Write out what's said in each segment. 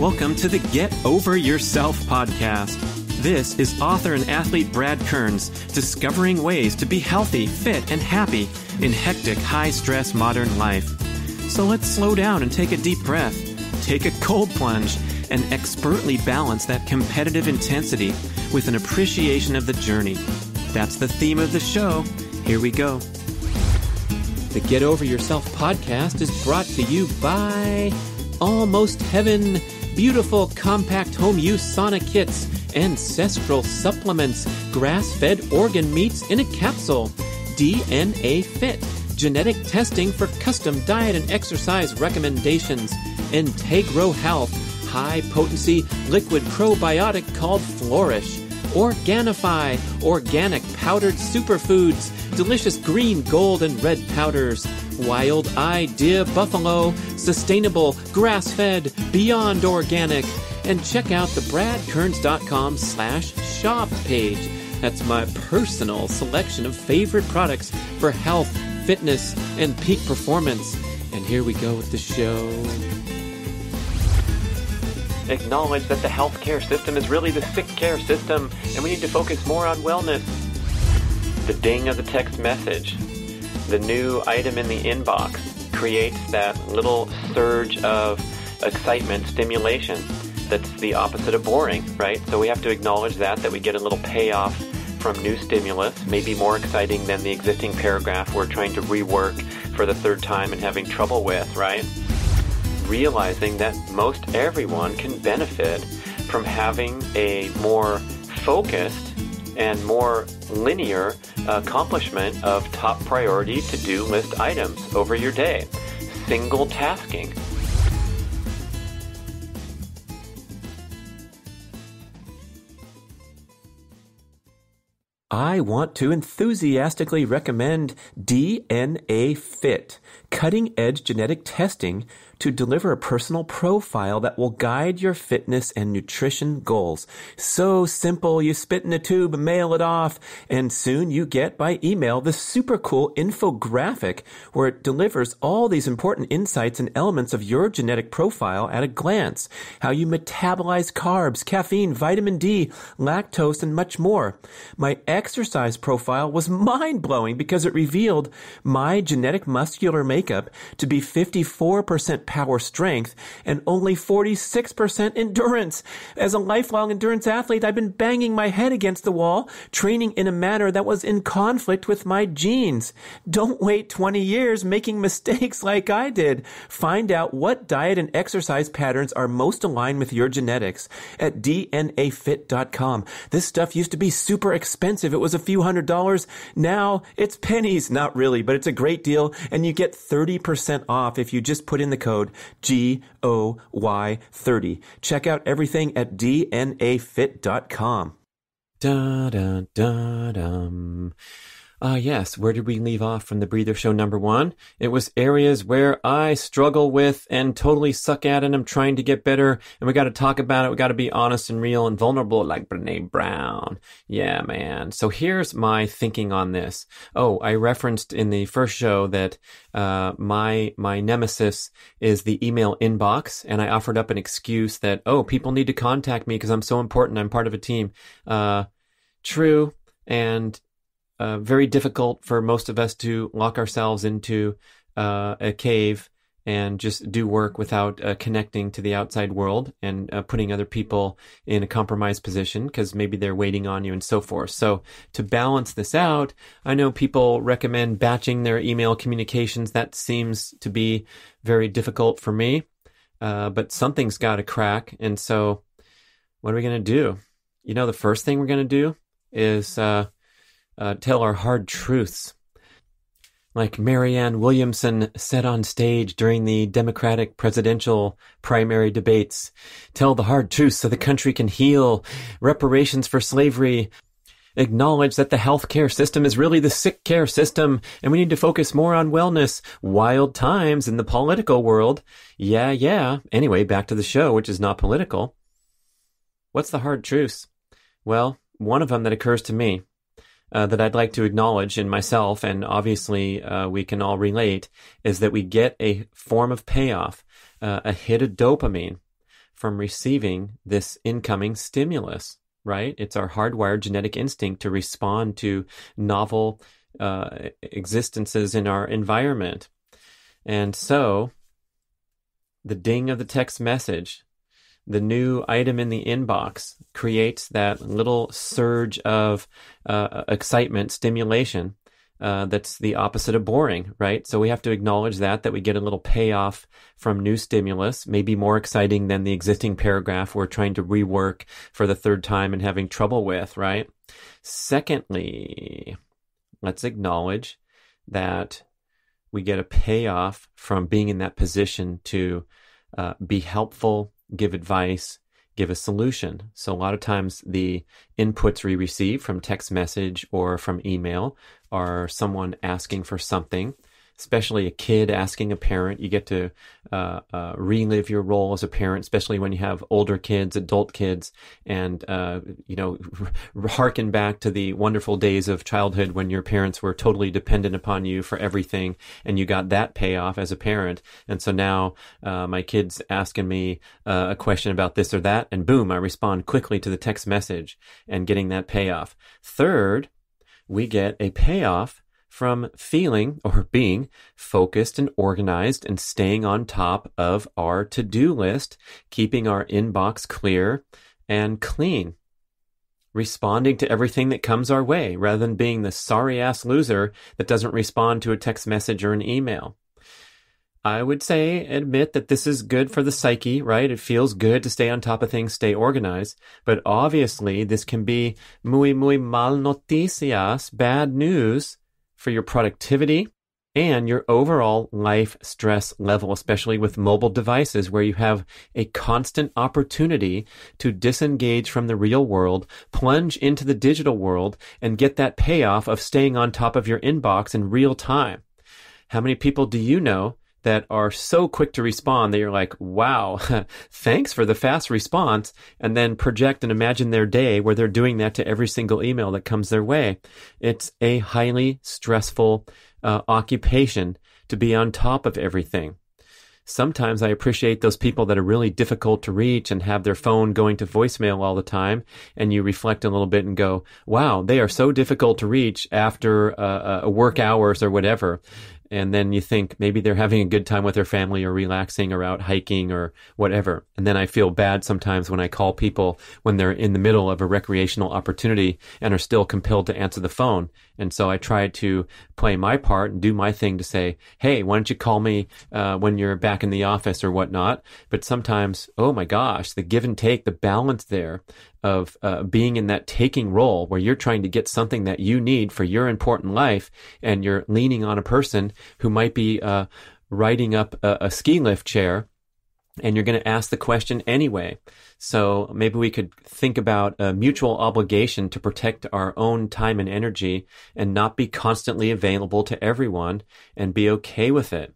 welcome to the Get Over Yourself podcast. This is author and athlete Brad Kearns discovering ways to be healthy, fit, and happy in hectic, high-stress modern life. So let's slow down and take a deep breath, take a cold plunge, and expertly balance that competitive intensity with an appreciation of the journey. That's the theme of the show. Here we go. The Get Over Yourself podcast is brought to you by Almost Heaven, beautiful compact home use sauna kits, ancestral supplements, grass-fed organ meats in a capsule, DNA Fit, genetic testing for custom diet and exercise recommendations, Integro Health, high-potency liquid probiotic called Flourish, Organifi, organic powdered superfoods, delicious green, gold, and red powders, Wild Idea Buffalo, sustainable, grass-fed, beyond organic, and check out the bradkearns.com/shop page. That's my personal selection of favorite products for health, fitness, and peak performance. And here we go with the show. Acknowledge that the healthcare system is really the sick care system, and we need to focus more on wellness. The ding of the text message, the new item in the inbox, creates that little surge of excitement, stimulation. That's the opposite of boring, right? So we have to acknowledge that we get a little payoff from new stimulus, maybe more exciting than the existing paragraph we're trying to rework for the third time and having trouble with, right? Realizing that most everyone can benefit from having a more focused and more linear accomplishment of top priority to-do list items over your day. Single tasking. I want to enthusiastically recommend DNA Fit, cutting-edge genetic testing to deliver a personal profile that will guide your fitness and nutrition goals. So simple, you spit in a tube, mail it off, and soon you get by email the super cool infographic where it delivers all these important insights and elements of your genetic profile at a glance. How you metabolize carbs, caffeine, vitamin D, lactose, and much more. My exercise profile was mind-blowing because it revealed my genetic muscular makeup to be 54% power strength and only 46% endurance. As a lifelong endurance athlete, I've been banging my head against the wall, training in a manner that was in conflict with my genes. Don't wait 20 years making mistakes like I did. Find out what diet and exercise patterns are most aligned with your genetics at DNAfit.com. This stuff used to be super expensive. It was a few $100s. Now it's pennies. Not really, but it's a great deal, and you get 30% off if you just put in the code GOY30. Check out everything at DNAfit.com. Da-da-da-dum. Yes, where did we leave off from the Breather Show number 1? It was areas where I struggle with and totally suck at, and I'm trying to get better, and we got to talk about it. We got to be honest and real and vulnerable like Brene Brown. Yeah, man. So here's my thinking on this. Oh, I referenced in the first show that my nemesis is the email inbox, and I offered up an excuse that, people need to contact me because I'm so important. I'm part of a team. True, and very difficult for most of us to lock ourselves into a cave and just do work without connecting to the outside world and putting other people in a compromised position because maybe they're waiting on you and so forth. So to balance this out, I know people recommend batching their email communications. That seems to be very difficult for me, but something's got to crack. And so what are we going to do? The first thing we're going to do is tell our hard truths. Like Marianne Williamson said on stage during the Democratic presidential primary debates, tell the hard truths so the country can heal, reparations for slavery, acknowledge that the healthcare system is really the sick care system, and we need to focus more on wellness, wild times in the political world. Yeah. Anyway, back to the show, which is not political. What's the hard truths? Well, one of them that occurs to me, that I'd like to acknowledge in myself, and obviously we can all relate, is that we get a form of payoff, a hit of dopamine from receiving this incoming stimulus, right? It's our hardwired genetic instinct to respond to novel existences in our environment. And so the ding of the text message, the new item in the inbox, creates that little surge of excitement, stimulation, that's the opposite of boring, right? So we have to acknowledge that we get a little payoff from new stimulus, maybe more exciting than the existing paragraph we're trying to rework for the third time and having trouble with, right? Secondly, let's acknowledge that we get a payoff from being in that position to be helpful, give advice, give a solution. So a lot of times the inputs we receive from text message or from email are someone asking for something, especially a kid asking a parent. You get to relive your role as a parent, especially when you have older kids, adult kids, and, hearken back to the wonderful days of childhood when your parents were totally dependent upon you for everything, and you got that payoff as a parent. And so now my kid's asking me a question about this or that, and boom, I respond quickly to the text message and getting that payoff. Third, we get a payoff from feeling or being focused and organized and staying on top of our to-do list, keeping our inbox clear and clean, responding to everything that comes our way rather than being the sorry-ass loser that doesn't respond to a text message or an email. I would admit that this is good for the psyche, right? It feels good to stay on top of things, stay organized. But obviously, this can be muy mal noticias, bad news for your productivity and your overall life stress level, especially with mobile devices where you have a constant opportunity to disengage from the real world, plunge into the digital world, and get that payoff of staying on top of your inbox in real time. How many people do you know that are so quick to respond that you're like, wow, thanks for the fast response, and then project and imagine their day where they're doing that to every single email that comes their way? It's a highly stressful occupation to be on top of everything. Sometimes I appreciate those people that are really difficult to reach and have their phone going to voicemail all the time, and you reflect a little bit and go, wow, they are so difficult to reach after work hours or whatever. And then you think maybe they're having a good time with their family or relaxing or out hiking or whatever. And then I feel bad sometimes when I call people when they're in the middle of a recreational opportunity and are still compelled to answer the phone. And so I try to play my part and do my thing to say, hey, why don't you call me when you're back in the office or whatnot? But sometimes, oh my gosh, the give and take, the balance there of being in that taking role where you're trying to get something that you need for your important life, and you're leaning on a person who might be riding up a ski lift chair, and you're going to ask the question anyway. So maybe we could think about a mutual obligation to protect our own time and energy and not be constantly available to everyone and be okay with it.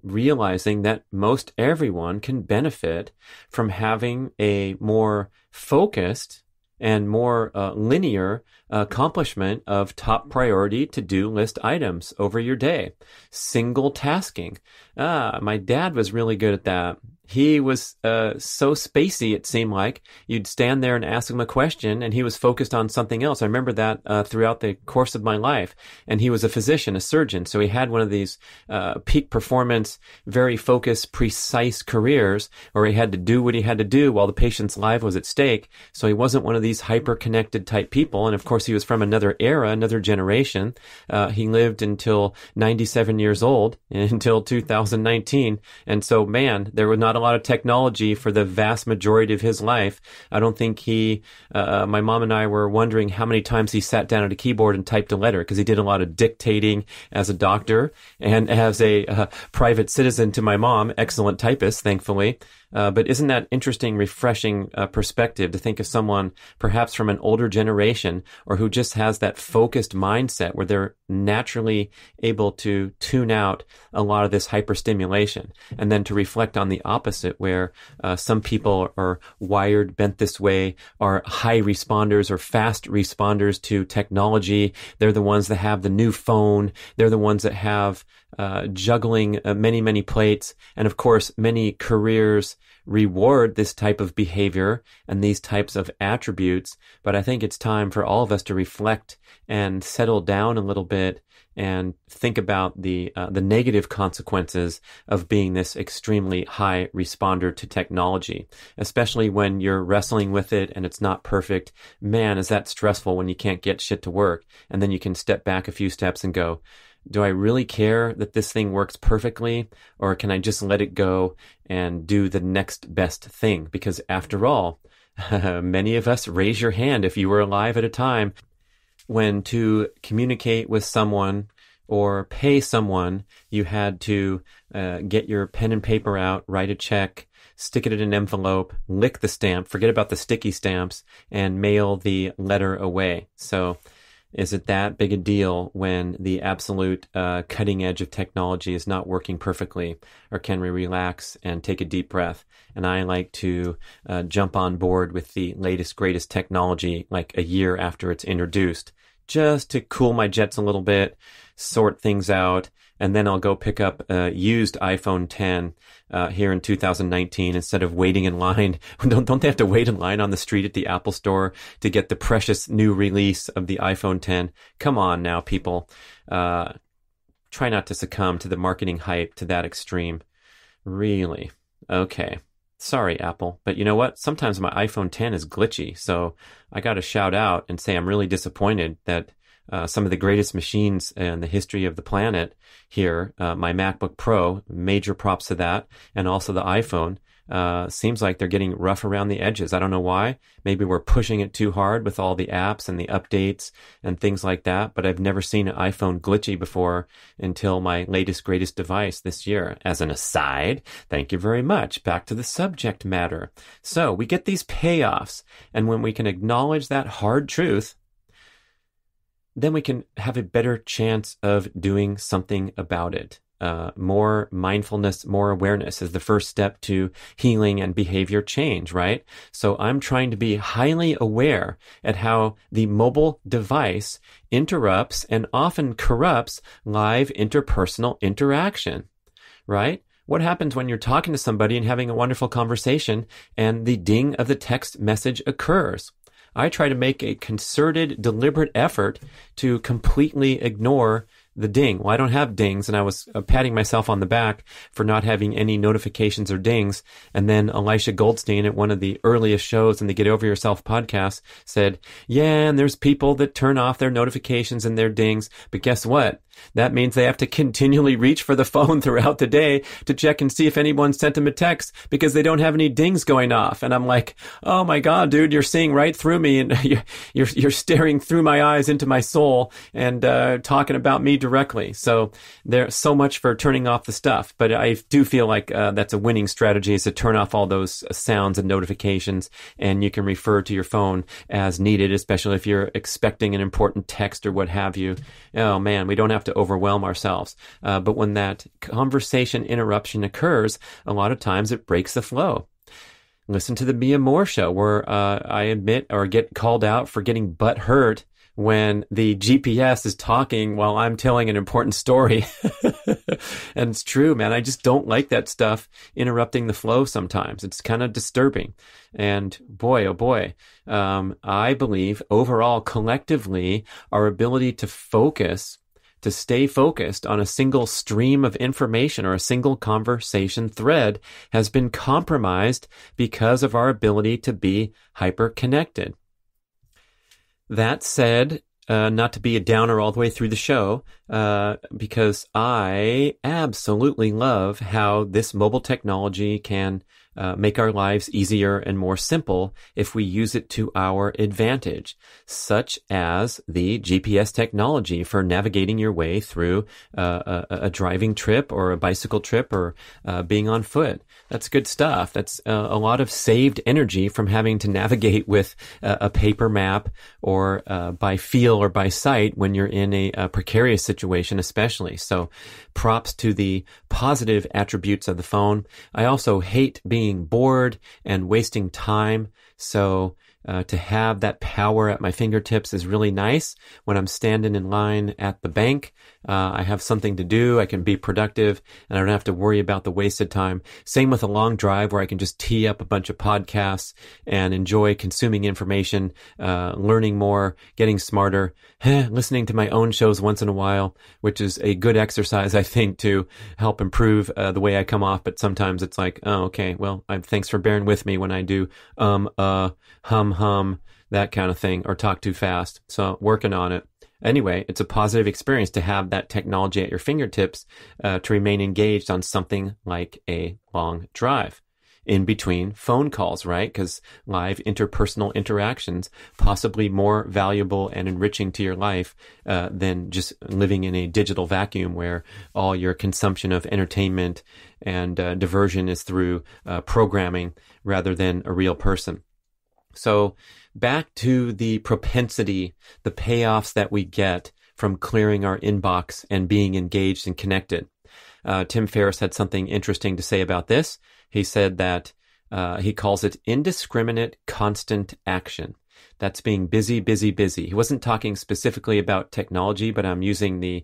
Realizing that most everyone can benefit from having a more focused and more linear accomplishment of top priority to-do list items over your day. Single tasking. My dad was really good at that. He was so spacey, it seemed like. You'd stand there and ask him a question, and he was focused on something else. I remember that throughout the course of my life. And he was a physician, a surgeon, so he had one of these peak performance, very focused, precise careers where he had to do what he had to do while the patient's life was at stake. So he wasn't one of these hyper-connected type people. And of course, he was from another era, another generation. He lived until 97 years old, until 2019. And so, man, there was not a lot of technology for the vast majority of his life. I don't think my mom and I were wondering how many times he sat down at a keyboard and typed a letter, because he did a lot of dictating as a doctor and as a private citizen to my mom, excellent typist, thankfully. But isn't that interesting, refreshing perspective to think of someone perhaps from an older generation, or who just has that focused mindset where they're naturally able to tune out a lot of this hyperstimulation, and then to reflect on the opposite, where some people are wired, bent this way, are high responders or fast responders to technology. They're the ones that have the new phone. They're the ones that have juggling many, many plates. And of course, many careers reward this type of behavior and these types of attributes. But I think it's time for all of us to reflect and settle down a little bit and think about the negative consequences of being this extremely high responder to technology, especially when you're wrestling with it and it's not perfect. Man, is that stressful when you can't get shit to work. And then you can step back a few steps and go, do I really care that this thing works perfectly, or can I just let it go and do the next best thing? Because after all, many of us, raise your hand if you were alive at a time when to communicate with someone or pay someone, you had to get your pen and paper out, write a check, stick it in an envelope, lick the stamp, forget about the sticky stamps, and mail the letter away. So is it that big a deal when the absolute cutting edge of technology is not working perfectly? Or can we relax and take a deep breath? And I like to jump on board with the latest, greatest technology like a year after it's introduced, just to cool my jets a little bit, sort things out, and then I'll go pick up a used iPhone 10 here in 2019 instead of waiting in line. Don't they have to wait in line on the street at the Apple Store to get the precious new release of the iPhone 10? Come on now, people. Try not to succumb to the marketing hype to that extreme. Really? Okay. Sorry, Apple. But you know what? Sometimes my iPhone 10 is glitchy, so I got to shout out and say I'm really disappointed that some of the greatest machines in the history of the planet here, my MacBook Pro, major props to that, and also the iPhone, seems like they're getting rough around the edges. I don't know why. Maybe we're pushing it too hard with all the apps and the updates and things like that, but I've never seen an iPhone glitchy before until my latest, greatest device this year. As an aside, thank you very much. Back to the subject matter. So we get these payoffs, and when we can acknowledge that hard truth, then we can have a better chance of doing something about it. More mindfulness, more awareness is the first step to healing and behavior change, right? So I'm trying to be highly aware at how the mobile device interrupts and often corrupts live interpersonal interaction, right? What happens when you're talking to somebody and having a wonderful conversation and the ding of the text message occurs? I try to make a concerted, deliberate effort to completely ignore the ding. Well, I don't have dings, and I was patting myself on the back for not having any notifications or dings. And then Elisha Goldstein at one of the earliest shows in the Get Over Yourself podcast said, yeah, and there's people that turn off their notifications and their dings. But guess what? That means they have to continually reach for the phone throughout the day to check and see if anyone sent them a text because they don't have any dings going off. And I'm like, oh my God, dude, you're seeing right through me, and you're staring through my eyes into my soul and talking about me directly. So there's so much for turning off the stuff. But I do feel like that's a winning strategy, is to turn off all those sounds and notifications, and you can refer to your phone as needed, especially if you're expecting an important text or what have you. Oh man, we don't have to overwhelm ourselves. But when that conversation interruption occurs, a lot of times it breaks the flow. Listen to the Mia Moore show, where I admit or get called out for getting butt hurt when the GPS is talking while I'm telling an important story. And it's true, man. I just don't like that stuff interrupting the flow sometimes. It's kind of disturbing. And boy, oh boy, I believe overall, collectively, our ability to focus, to stay focused on a single stream of information or a single conversation thread has been compromised because of our ability to be hyper-connected. That said, not to be a downer all the way through the show, because I absolutely love how this mobile technology can make our lives easier and more simple if we use it to our advantage, such as the GPS technology for navigating your way through a driving trip or a bicycle trip or being on foot. That's good stuff. That's a lot of saved energy from having to navigate with a paper map or by feel or by sight when you're in a precarious situation, especially. So props to the positive attributes of the phone. I also hate being bored and wasting time. So To have that power at my fingertips is really nice. When I'm standing in line at the bank, I have something to do. I can be productive and I don't have to worry about the wasted time. Same with a long drive where I can just tee up a bunch of podcasts and enjoy consuming information, learning more, getting smarter, listening to my own shows once in a while, which is a good exercise, I think, to help improve the way I come off. But sometimes it's like, oh, okay, well, thanks for bearing with me when I do hum, that kind of thing, or talk too fast. So working on it. Anyway, it's a positive experience to have that technology at your fingertips to remain engaged on something like a long drive in between phone calls, right? Because live interpersonal interactions, possibly more valuable and enriching to your life than just living in a digital vacuum where all your consumption of entertainment and diversion is through programming rather than a real person. So back to the propensity, the payoffs that we get from clearing our inbox and being engaged and connected. Tim Ferris had something interesting to say about this. He said that he calls it indiscriminate constant action. That's being busy, busy, busy. He wasn't talking specifically about technology, but I'm using the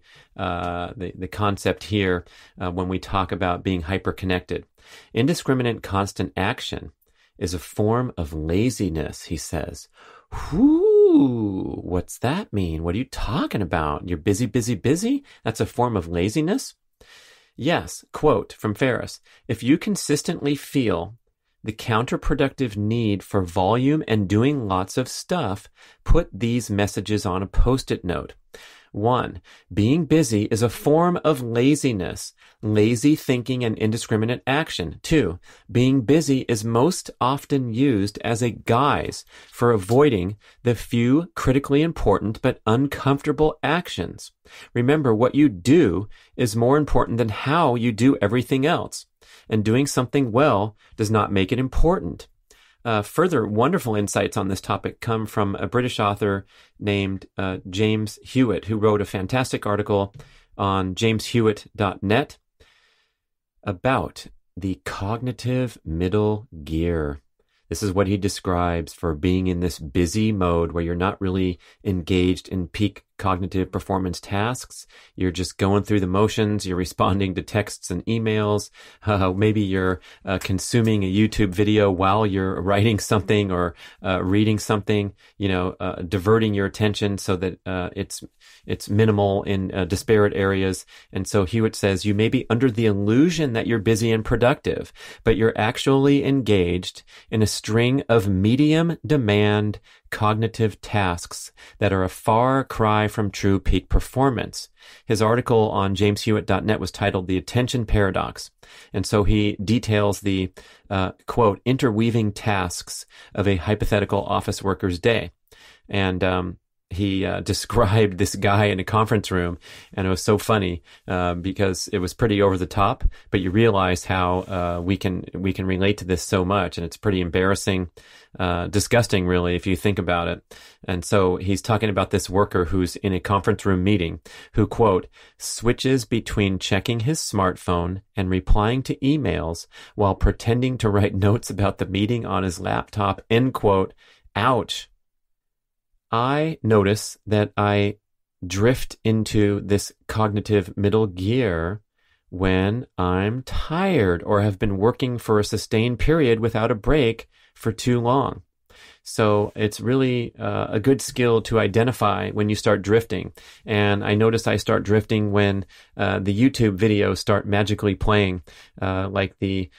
concept here when we talk about being hyper-connected. Indiscriminate constant action is a form of laziness, he says. Whoo, what's that mean? What are you talking about? You're busy, busy, busy? That's a form of laziness? Yes, quote from Ferris, if you consistently feel the counterproductive need for volume and doing lots of stuff, put these messages on a Post-it note. 1. Being busy is a form of laziness, lazy thinking and indiscriminate action. 2. Being busy is most often used as a guise for avoiding the few critically important but uncomfortable actions. Remember, what you do is more important than how you do everything else, and doing something well does not make it important. Further wonderful insights on this topic come from a British author named James Hewitt, who wrote a fantastic article on jameshewitt.net about the cognitive middle gear. This is what he describes for being in this busy mode where you're not really engaged in peak cognitive performance tasks. You're just going through the motions. You're responding to texts and emails. Maybe you're consuming a YouTube video while you're writing something or reading something, diverting your attention so that it's minimal in disparate areas. And so Hewitt says you may be under the illusion that you're busy and productive, but you're actually engaged in a string of medium demand cognitive tasks that are a far cry from true peak performance. His article on jameshewitt.net was titled The Attention Paradox. And so he details the, quote, interweaving tasks of a hypothetical office worker's day. And he described this guy in a conference room, and it was so funny because it was pretty over the top, but you realize how we can relate to this so much, and it's pretty embarrassing, disgusting, really, if you think about it. And so he's talking about this worker who's in a conference room meeting who, quote, switches between checking his smartphone and replying to emails while pretending to write notes about the meeting on his laptop, end quote. Ouch. I notice that I drift into this cognitive middle gear when I'm tired or have been working for a sustained period without a break for too long. So it's really a good skill to identify when you start drifting. And I notice I start drifting when the YouTube videos start magically playing, like the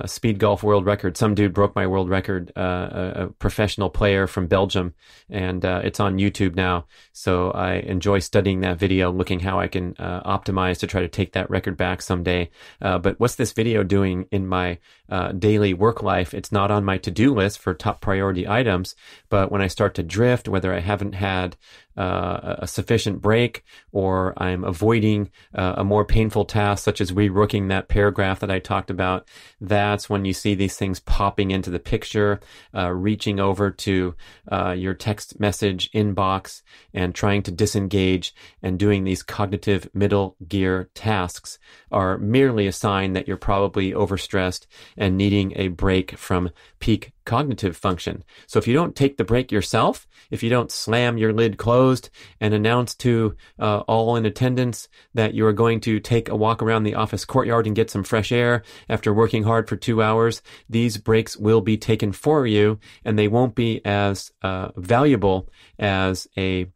speed golf world record. Some dude broke my world record, a professional player from Belgium, and it's on YouTube now. So I enjoy studying that video, looking how I can optimize to try to take that record back someday. But what's this video doing in my daily work life? It's not on my to-do list for top priority items, but when I start to drift, whether I haven't had a sufficient break, or I'm avoiding a more painful task, such as re-rooking that paragraph that I talked about, that's when you see these things popping into the picture, reaching over to your text message inbox and trying to disengage and doing these cognitive middle gear tasks are merely a sign that you're probably overstressed and needing a break from peak cognitive function. So if you don't take the break yourself, if you don't slam your lid closed and announce to all in attendance that you are going to take a walk around the office courtyard and get some fresh air after working hard for 2 hours, these breaks will be taken for you, and they won't be as valuable as a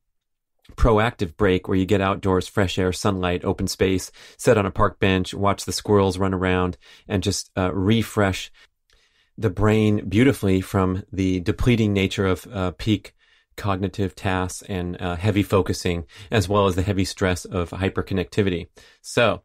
proactive break where you get outdoors, fresh air, sunlight, open space, sit on a park bench, watch the squirrels run around, and just refresh the brain beautifully from the depleting nature of peak cognitive tasks and heavy focusing, as well as the heavy stress of hyperconnectivity. So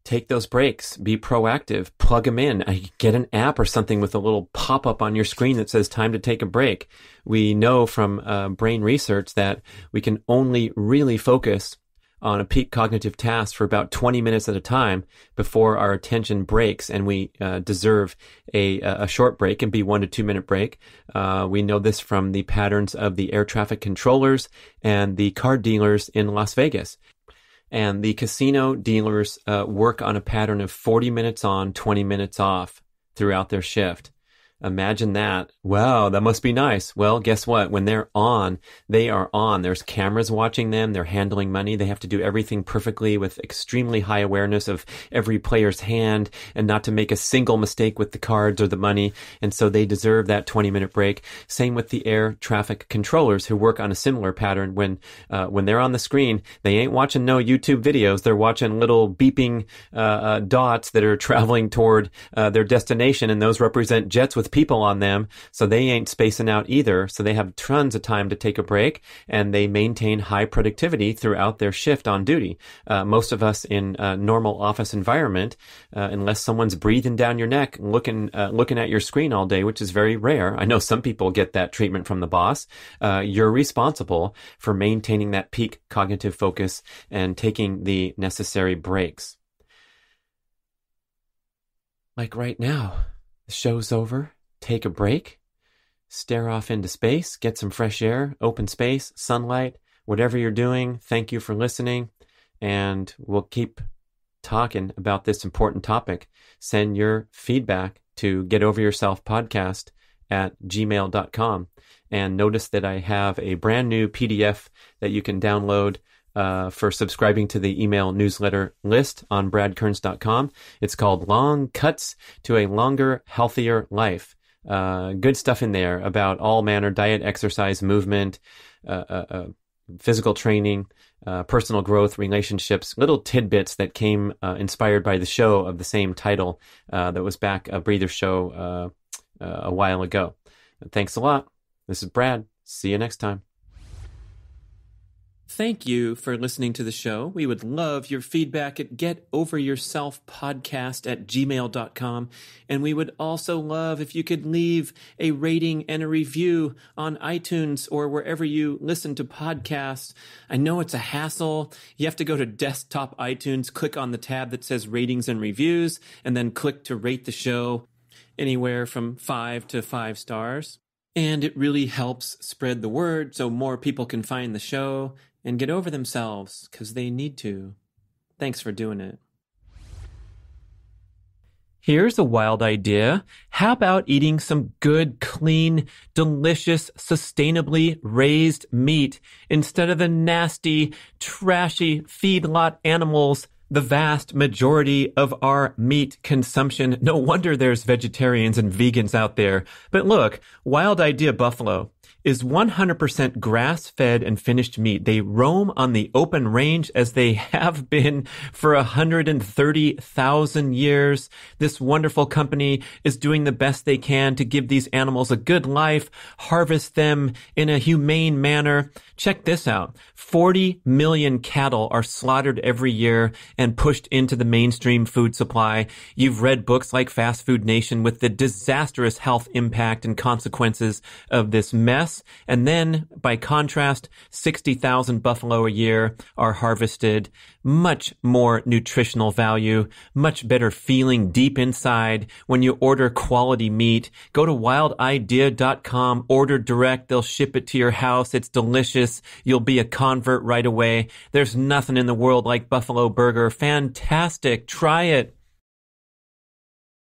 take those breaks, be proactive, plug them in. Get an app or something with a little pop-up on your screen that says time to take a break. We know from brain research that we can only really focus on a peak cognitive task for about 20 minutes at a time before our attention breaks, and we deserve a short break and be 1 to 2 minute break. We know this from the patterns of the air traffic controllers and the car dealers in Las Vegas. And the casino dealers work on a pattern of 40 minutes on, 20 minutes off throughout their shift. Imagine that. Wow, that must be nice. Well, guess what? When they're on, they are on. There's cameras watching them. They're handling money. They have to do everything perfectly with extremely high awareness of every player's hand and not to make a single mistake with the cards or the money. And so they deserve that 20-minute break. Same with the air traffic controllers who work on a similar pattern. When they're on the screen, they ain't watching no YouTube videos. They're watching little beeping dots that are traveling toward their destination, and those represent jets with people on them, so they ain't spacing out either. So they have tons of time to take a break, and they maintain high productivity throughout their shift on duty. Most of us in a normal office environment, unless someone's breathing down your neck, looking at your screen all day, which is very rare. I know some people get that treatment from the boss. You're responsible for maintaining that peak cognitive focus and taking the necessary breaks. Like right now, the show's over. Take a break, stare off into space, get some fresh air, open space, sunlight, whatever you're doing. Thank you for listening, and we'll keep talking about this important topic. Send your feedback to getoveryourselfpodcast@gmail.com, and notice that I have a brand new PDF that you can download for subscribing to the email newsletter list on bradkearns.com. It's called Long Cuts to a Longer, Healthier Life. Good stuff in there about all manner: diet, exercise, movement, physical training, personal growth, relationships, little tidbits that came inspired by the show of the same title that was back a Breather show a while ago. Thanks a lot. This is Brad. See you next time. Thank you for listening to the show. We would love your feedback at getoveryourselfpodcast@gmail.com. And we would also love if you could leave a rating and a review on iTunes or wherever you listen to podcasts. I know it's a hassle. You have to go to desktop iTunes, click on the tab that says ratings and reviews, and then click to rate the show anywhere from 5 to 5 stars. And it really helps spread the word so more people can find the show and get over themselves, because they need to. Thanks for doing it. Here's a wild idea. How about eating some good, clean, delicious, sustainably raised meat instead of the nasty, trashy feedlot animals, the vast majority of our meat consumption? No wonder there's vegetarians and vegans out there. But look, Wild Idea Buffalo is 100% grass-fed and finished meat. They roam on the open range as they have been for 130,000 years. This wonderful company is doing the best they can to give these animals a good life, harvest them in a humane manner. Check this out. 40 million cattle are slaughtered every year and pushed into the mainstream food supply. You've read books like Fast Food Nation with the disastrous health impact and consequences of this mess. loss. And then, by contrast, 60,000 buffalo a year are harvested. Much more nutritional value, much better feeling deep inside when you order quality meat. Go to wildidea.com, order direct. They'll ship it to your house. It's delicious. You'll be a convert right away. There's nothing in the world like Buffalo Burger. Fantastic. Try it.